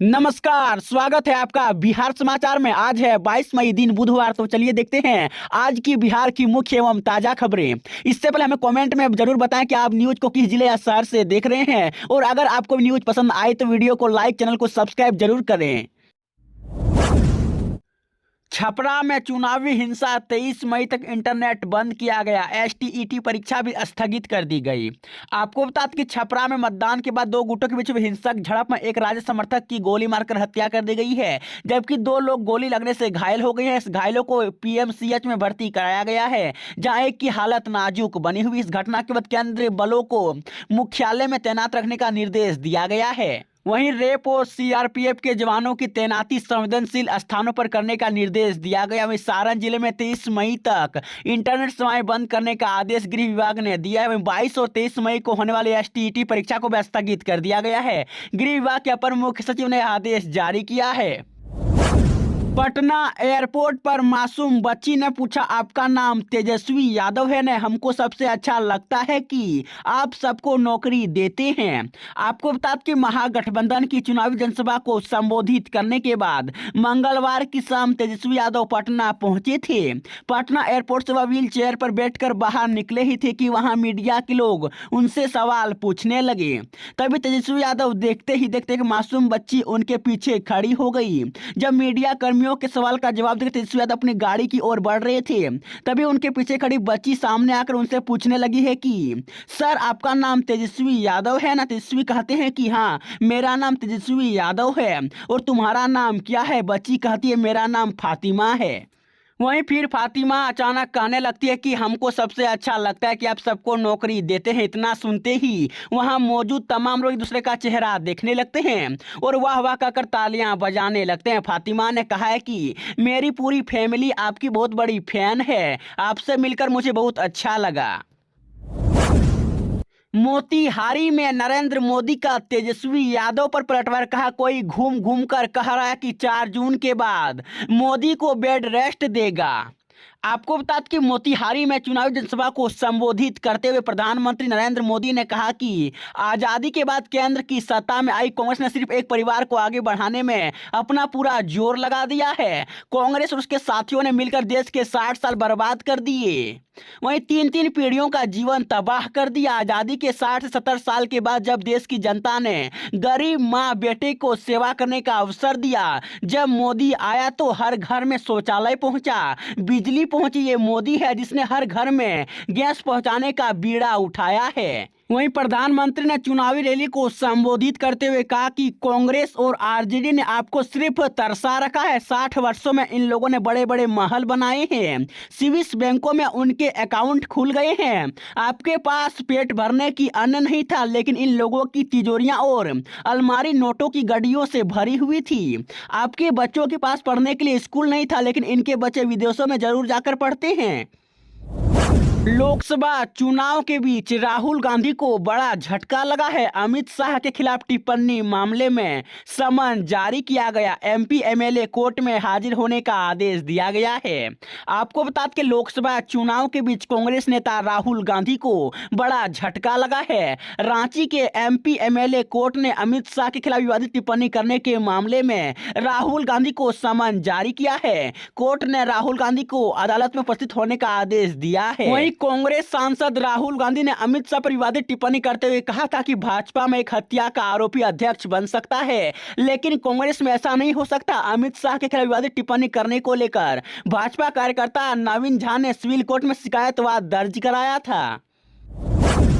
नमस्कार, स्वागत है आपका बिहार समाचार में। आज है 22 मई दिन बुधवार। तो चलिए देखते हैं आज की बिहार की मुख्य एवं ताजा खबरें। इससे पहले हमें कमेंट में जरूर बताएं कि आप न्यूज को किस जिले या शहर से देख रहे हैं, और अगर आपको न्यूज पसंद आए तो वीडियो को लाइक, चैनल को सब्सक्राइब जरूर करें। छपरा में चुनावी हिंसा, 23 मई तक इंटरनेट बंद किया गया। एसटीईटी परीक्षा भी स्थगित कर दी गई। आपको बता दें कि छपरा में मतदान के बाद दो गुटों के बीच हुई हिंसक झड़प में एक राजद समर्थक की गोली मारकर हत्या कर दी गई है, जबकि दो लोग गोली लगने से घायल हो गए हैं। इस घायलों को पीएमसीएच में भर्ती कराया गया है, जहां एक की हालत नाजुक बनी हुई। इस घटना के बाद केंद्रीय बलों को मुख्यालय में तैनात रखने का निर्देश दिया गया है। वहीं रेप और सीआरपीएफ के जवानों की तैनाती संवेदनशील स्थानों पर करने का निर्देश दिया गया। वहीं सारण जिले में 23 मई तक इंटरनेट सेवाएं बंद करने का आदेश गृह विभाग ने दिया है। वहीं 22 और 23 मई को होने वाली एसटीईटी परीक्षा को भी स्थगित कर दिया गया है। गृह विभाग के अपर मुख्य सचिव ने आदेश जारी किया है। पटना एयरपोर्ट पर मासूम बच्ची ने पूछा, आपका नाम तेजस्वी यादव है ना? हमको सबसे अच्छा लगता है कि आप सबको नौकरी देते हैं। आपको बता दें कि महागठबंधन की चुनावी जनसभा को संबोधित करने के बाद मंगलवार की शाम तेजस्वी यादव पटना पहुंचे थे। पटना एयरपोर्ट से वह व्हील चेयर पर बैठकर बाहर निकले ही थे कि वहां मीडिया के लोग उनसे सवाल पूछने लगे। तभी तेजस्वी यादव देखते ही देखते कि मासूम बच्ची उनके पीछे खड़ी हो गई। जब मीडिया कर्मियों के सवाल का जवाब देकर तेजस्वी यादव अपनी गाड़ी की ओर बढ़ रहे थे, तभी उनके पीछे खड़ी बच्ची सामने आकर उनसे पूछने लगी है कि सर, आपका नाम तेजस्वी यादव है ना? तेजस्वी कहते हैं कि हाँ, मेरा नाम तेजस्वी यादव है। और तुम्हारा नाम क्या है? बच्ची कहती है, मेरा नाम फातिमा है। वहीं फिर फातिमा अचानक कहने लगती है कि हमको सबसे अच्छा लगता है कि आप सबको नौकरी देते हैं। इतना सुनते ही वहां मौजूद तमाम लोग एक दूसरे का चेहरा देखने लगते हैं और वाह वाह कहकर तालियां बजाने लगते हैं। फातिमा ने कहा है कि मेरी पूरी फैमिली आपकी बहुत बड़ी फैन है, आपसे मिलकर मुझे बहुत अच्छा लगा। मोतिहारी में नरेंद्र मोदी का तेजस्वी यादव पर पलटवार। कहा, कोई घूम घूम कर कह रहा है कि 4 जून के बाद मोदी को बेड रेस्ट देगा। आपको बता दें कि मोतिहारी में चुनावी जनसभा को संबोधित करते हुए प्रधानमंत्री नरेंद्र मोदी ने कहा कि आजादी के बाद केंद्र की सत्ता में आई कांग्रेस ने सिर्फ एक परिवार को आगे बढ़ाने में अपना पूरा जोर लगा दिया है। कांग्रेस और उसके साथियों ने मिलकर देश के 60 साल बर्बाद कर दिए, वहीं 3-3 पीढ़ियों का जीवन तबाह कर दिया। आजादी के 60 से 70 साल के बाद जब देश की जनता ने गरीब माँ बेटे को सेवा करने का अवसर दिया, जब मोदी आया तो हर घर में शौचालय पहुंचा, बिजली पहुंची। ये मोदी है जिसने हर घर में गैस पहुंचाने का बीड़ा उठाया है। वहीं प्रधानमंत्री ने चुनावी रैली को संबोधित करते हुए कहा कि कांग्रेस और आरजेडी ने आपको सिर्फ तरसा रखा है। 60 वर्षों में इन लोगों ने बड़े बड़े महल बनाए हैं, स्विस बैंकों में उनके अकाउंट खुल गए हैं। आपके पास पेट भरने की अन्न नहीं था, लेकिन इन लोगों की तिजोरियां और अलमारी नोटों की गड्डियों से भरी हुई थी। आपके बच्चों के पास पढ़ने के लिए स्कूल नहीं था, लेकिन इनके बच्चे विदेशों में जरूर जाकर पढ़ते हैं। लोकसभा चुनाव के बीच राहुल गांधी को बड़ा झटका लगा है। अमित शाह के खिलाफ टिप्पणी मामले में समन जारी किया गया। एमपी एमएलए कोर्ट में हाजिर होने का आदेश दिया गया है। आपको बता दें कि लोकसभा चुनाव के बीच कांग्रेस नेता राहुल गांधी को बड़ा झटका लगा है। रांची के एमपी एमएलए कोर्ट ने अमित शाह के खिलाफ विवादित टिप्पणी करने के मामले में राहुल गांधी को समन जारी किया है। कोर्ट ने राहुल गांधी को अदालत में उपस्थित होने का आदेश दिया है। कांग्रेस सांसद राहुल गांधी ने अमित शाह पर विवादित टिप्पणी करते हुए कहा था कि भाजपा में एक हत्या का आरोपी अध्यक्ष बन सकता है, लेकिन कांग्रेस में ऐसा नहीं हो सकता। अमित शाह के खिलाफ विवादित टिप्पणी करने को लेकर भाजपा कार्यकर्ता नवीन झा ने सिविल कोर्ट में शिकायत दर्ज कराया था।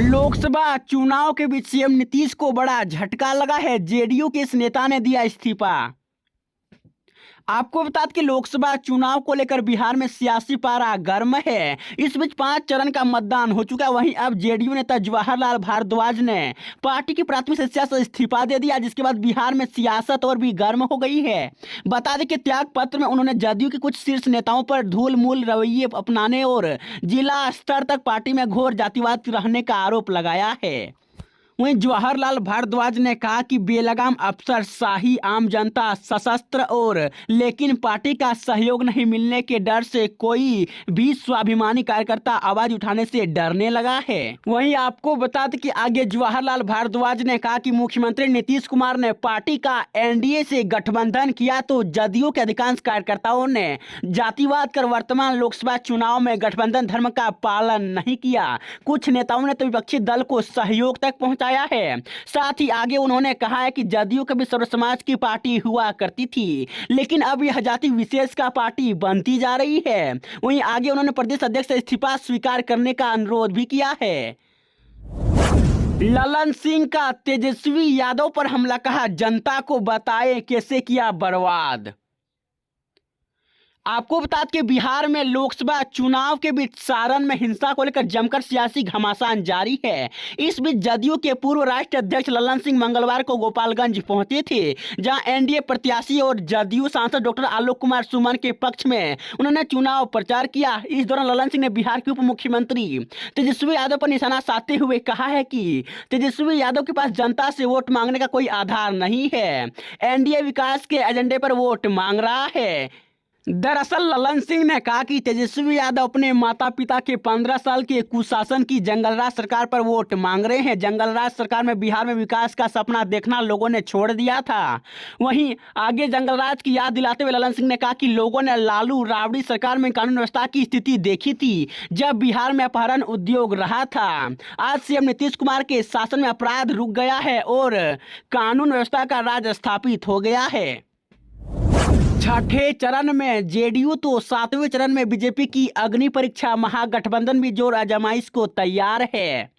लोकसभा चुनाव के बीच सीएम नीतीश को बड़ा झटका लगा है। जेडीयू के इस नेता ने दिया इस्तीफा। आपको बता दें कि लोकसभा चुनाव को लेकर बिहार में सियासी पारा गर्म है। इस बीच 5 चरण का मतदान हो चुका है। वहीं अब जेडीयू नेता जवाहरलाल भारद्वाज ने पार्टी की प्राथमिक सदस्यता से इस्तीफा दे दिया, जिसके बाद बिहार में सियासत और भी गर्म हो गई है। बता दें कि त्याग पत्र में उन्होंने जदयू के कुछ शीर्ष नेताओं पर धूल मूल रवैये अपनाने और जिला स्तर तक पार्टी में घोर जातिवाद रहने का आरोप लगाया है। वहीं जवाहरलाल भारद्वाज ने कहा कि बेलगाम अफसरशाही, आम जनता, सशस्त्र और लेकिन पार्टी का सहयोग नहीं मिलने के डर से कोई भी स्वाभिमानी कार्यकर्ता आवाज उठाने से डरने लगा है। वहीं आपको बता दें कि आगे जवाहरलाल भारद्वाज ने कहा कि मुख्यमंत्री नीतीश कुमार ने पार्टी का एनडीए से गठबंधन किया तो जदयू के अधिकांश कार्यकर्ताओं ने जातिवाद कर वर्तमान लोकसभा चुनाव में गठबंधन धर्म का पालन नहीं किया। कुछ नेताओं ने तो विपक्षी दल को सहयोग तक पहुंचाया है। साथ ही आगे उन्होंने कहा है कि जदयू कभी सर्व समाज की पार्टी हुआ करती थी, लेकिन अब यह जाति विशेष का पार्टी बनती जा रही है। वहीं आगे उन्होंने प्रदेश अध्यक्ष से इस्तीफा स्वीकार करने का अनुरोध भी किया है। ललन सिंह का तेजस्वी यादव पर हमला, कहा जनता को बताएं कैसे किया बर्बाद। आपको बता दें कि बिहार में लोकसभा चुनाव के बीच सारण में हिंसा को लेकर जमकर सियासी घमासान जारी है। इस बीच जदयू के पूर्व राष्ट्रीय अध्यक्ष ललन सिंह मंगलवार को गोपालगंज पहुंचे थे, जहां एनडीए प्रत्याशी और जदयू सांसद डॉक्टर आलोक कुमार सुमन के पक्ष में उन्होंने चुनाव प्रचार किया। इस दौरान ललन सिंह ने बिहार के उप मुख्यमंत्री तेजस्वी यादव पर निशाना साधते हुए कहा है कि तेजस्वी यादव के पास जनता से वोट मांगने का कोई आधार नहीं है। एनडीए विकास के एजेंडे पर वोट मांग रहा है। दरअसल ललन सिंह ने कहा कि तेजस्वी यादव अपने माता पिता के 15 साल के कुशासन की जंगलराज सरकार पर वोट मांग रहे हैं। जंगलराज सरकार में बिहार में विकास का सपना देखना लोगों ने छोड़ दिया था। वहीं आगे जंगलराज की याद दिलाते हुए ललन सिंह ने कहा कि लोगों ने लालू राबड़ी सरकार में कानून व्यवस्था की स्थिति देखी थी, जब बिहार में अपहरण उद्योग रहा था। आज सीएम नीतीश कुमार के शासन में अपराध रुक गया है और कानून व्यवस्था का राज स्थापित हो गया है। छठे चरण में जेडीयू तो सातवें चरण में बीजेपी की अग्नि परीक्षा, महागठबंधन भी जोर आजमाइश को तैयार है।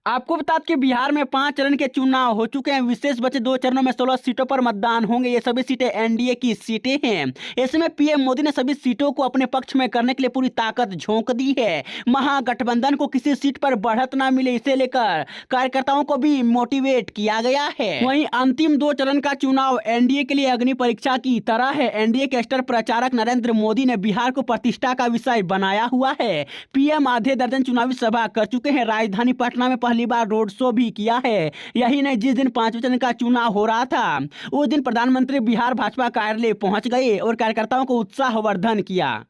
आपको बता दें कि बिहार में 5 चरण के चुनाव हो चुके हैं। विशेष बचे 2 चरणों में 16 सीटों पर मतदान होंगे। ये सभी सीटें एनडीए की सीटें हैं। इसमें पीएम मोदी ने सभी सीटों को अपने पक्ष में करने के लिए पूरी ताकत झोंक दी है। महागठबंधन को किसी सीट पर बढ़त ना मिले, इसे लेकर कार्यकर्ताओं को भी मोटिवेट किया गया है। वहीं अंतिम 2 चरण का चुनाव एनडीए के लिए अग्नि परीक्षा की तरह है। एनडीए के स्टार प्रचारक नरेंद्र मोदी ने बिहार को प्रतिष्ठा का विषय बनाया हुआ है। पीएम आधे दर्जन चुनावी सभा कर चुके हैं। राजधानी पटना में पहली बार रोड शो भी किया है। यही नहीं, जिस दिन 5वें चरण का चुनाव हो रहा था उस दिन प्रधानमंत्री बिहार भाजपा कार्यालय पहुंच गए और कार्यकर्ताओं को उत्साहवर्धन किया।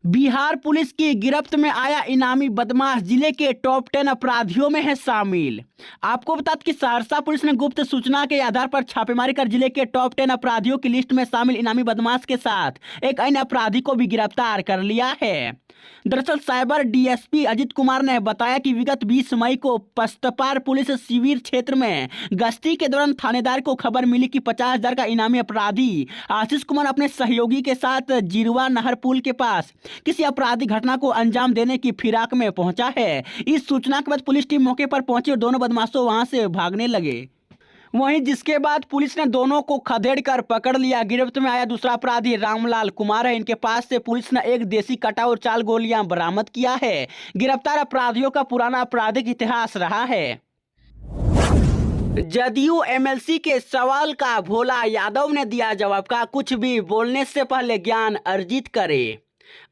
बिहार पुलिस की गिरफ्त में आया इनामी बदमाश जिले के टॉप 10 अपराधियों में है शामिल। आपको बता दें कि सहरसा पुलिस ने गुप्त सूचना के आधार पर छापेमारी कर जिले के टॉप 10 अपराधियों की लिस्ट में शामिल इनामी बदमाश के साथ एक अन्य अपराधी को भी गिरफ्तार कर लिया है। दरअसल साइबर डीएसपी अजित कुमार ने बताया कि विगत 20 मई को पस्तपार पुलिस शिविर क्षेत्र में गश्ती के दौरान थानेदार को खबर मिली कि 50,000 का इनामी अपराधी आशीष कुमार अपने सहयोगी के साथ जिरवा नहर पुल के पास किसी अपराधी घटना को अंजाम देने की फिराक में पहुंचा है। इस सूचना के बाद पुलिस टीम मौके पर पहुंची और दोनों बदमाशों वहां से भागने लगे। वहीं जिसके बाद पुलिस ने दोनों को खदेड़ कर पकड़ लिया। गिरफ्त में आया दूसरा अपराधी रामलाल कुमार है। इनके पास से पुलिस ने एक देसी कटा और 4 गोलियां बरामद किया है। गिरफ्तार अपराधियों का पुराना आपराधिक इतिहास रहा है। जदयू एमएलसी के सवाल का भोला यादव ने दिया जवाब, का कुछ भी बोलने से पहले ज्ञान अर्जित करे।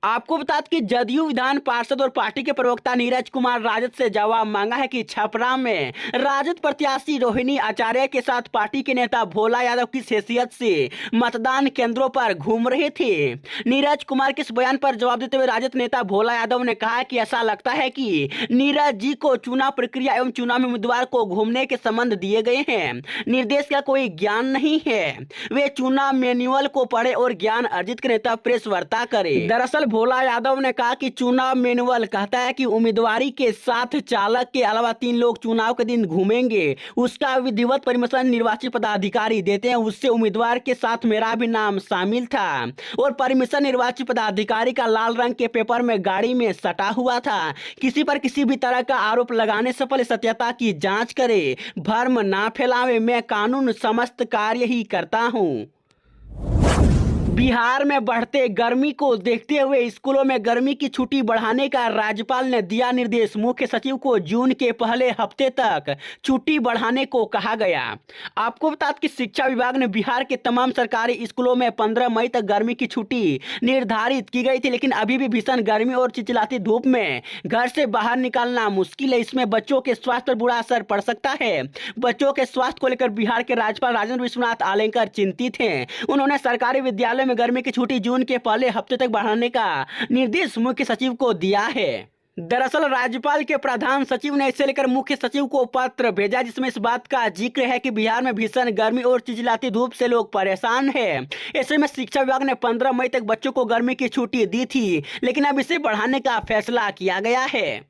आपको बता दें कि जदयू विधान पार्षद और पार्टी के प्रवक्ता नीरज कुमार राजद से जवाब मांगा है कि छपरा में राजद प्रत्याशी रोहिणी आचार्य के साथ पार्टी के नेता भोला यादव किस हैसियत से मतदान केंद्रों पर घूम रहे थे। नीरज कुमार के इस बयान पर जवाब देते हुए राजद नेता भोला यादव ने कहा कि ऐसा लगता है कि नीरज जी को चुनाव प्रक्रिया एवं चुनाव में उम्मीदवार को घूमने के संबंध दिए गए हैं। निर्देश का कोई ज्ञान नहीं है। वे चुनाव मैन्युअल को पढ़े और ज्ञान अर्जित करे तब प्रेस वार्ता करे। दरअसल भोला यादव ने कहा कि चुनाव मैनुअल कहता है कि उम्मीदवारी के साथ चालक के अलावा 3 लोग चुनाव के दिन घूमेंगे। उसका विधिवत परमिशन निर्वाचित पदाधिकारी देते हैं। उससे उम्मीदवार के साथ मेरा भी नाम शामिल था और परमिशन निर्वाचित पदाधिकारी का लाल रंग के पेपर में गाड़ी में सटा हुआ था। किसी पर किसी भी तरह का आरोप लगाने से पहले सत्यता की जांच करे, भ्रम ना फैलावे। मैं कानून समस्त कार्य ही करता हूँ। बिहार में बढ़ते गर्मी को देखते हुए स्कूलों में गर्मी की छुट्टी बढ़ाने का राज्यपाल ने दिया निर्देश। मुख्य सचिव को जून के पहले हफ्ते तक छुट्टी बढ़ाने को कहा गया। आपको बता दें कि शिक्षा विभाग ने बिहार के तमाम सरकारी स्कूलों में 15 मई तक गर्मी की छुट्टी निर्धारित की गई थी, लेकिन अभी भी भीषण गर्मी और चिलचिलाती धूप में घर से बाहर निकालना मुश्किल है। इसमें बच्चों के स्वास्थ्य पर बुरा असर पड़ सकता है। बच्चों के स्वास्थ्य को लेकर बिहार के राज्यपाल राजेंद्र विश्वनाथ आलेंकर चिंतित हैं। उन्होंने सरकारी विद्यालय में गर्मी की छुट्टी जून के पहले हफ्ते तक बढ़ाने का निर्देश मुख्य सचिव को दिया है। दरअसल राज्यपाल के प्रधान सचिव ने इसे लेकर मुख्य सचिव को पत्र भेजा, जिसमें इस बात का जिक्र है कि बिहार में भीषण गर्मी और चिलचिलाती धूप से लोग परेशान हैं। ऐसे में शिक्षा विभाग ने 15 मई तक बच्चों को गर्मी की छुट्टी दी थी, लेकिन अब इसे बढ़ाने का फैसला किया गया है।